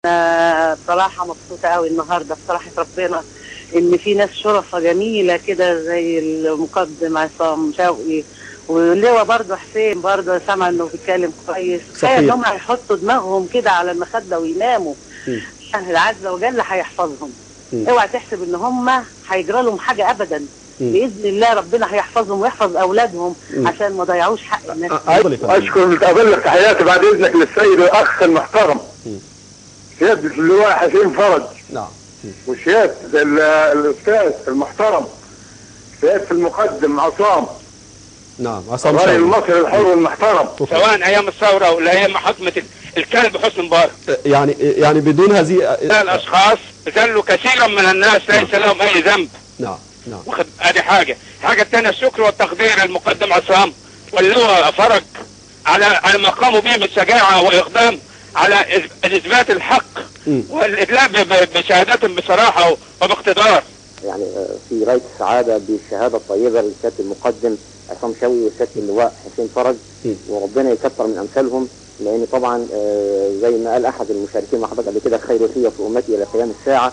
أنا بصراحة مبسوطة قوي النهاردة بصراحة ربنا إن في ناس شرفة جميلة كده زي المقدم عصام شوقي واللواء برضه حسين برضه سامع إنه بيتكلم كويس. صحيح. إن هم هيحطوا دماغهم كده على المخدة ويناموا. الله عز وجل هيحفظهم. اوعى تحسب إن هم هيجرى لهم حاجة أبدا. بإذن الله ربنا هيحفظهم ويحفظ أولادهم عشان ما ضيعوش حق الناس. أشكر أبلغ تحياتي بعد إذنك للسيد الأخ المحترم سيادة اللواء حسين فرج. نعم. وسيادة الأستاذ المحترم سيادة المقدم عصام. نعم عصام الرأي شوقي المصري الحر المحترم. سواء أيام الثورة ولا أيام حكمة الكلب حسني مبارك. يعني بدون هذه الأشخاص ذلوا كثيرا من الناس ليس لهم أي ذنب. نعم. ادي حاجة الثانية الشكر والتقدير المقدم عصام واللواء فرج على ما قاموا به من شجاعة وإقدام على إثبات الحق والإدلاء بشهاداتهم بصراحة وباقتدار. يعني في غاية السعادة بالشهادة الطيبة لسيادة المقدم عصام شوقي وسيادة اللواء حسين فرج، وربنا يكثر من أمثالهم، لأن طبعا زي ما قال أحد المشاركين مع حضرتك قبل كده خير فيه في أمتي إلى قيام الساعة.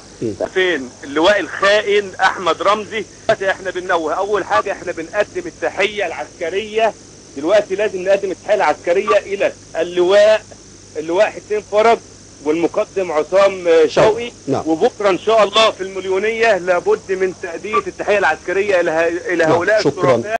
فين اللواء الخائن أحمد رمزي؟ احنا بننوه أول حاجة احنا بنقدم التحية العسكرية دلوقتي، لازم نقدم التحية العسكرية إلى اللواء حسين فرج والمقدم عصام شوقي. نعم. وبكرة إن شاء الله في المليونية لابد من تأدية التحية العسكرية إلى هؤلاء الشرفاء.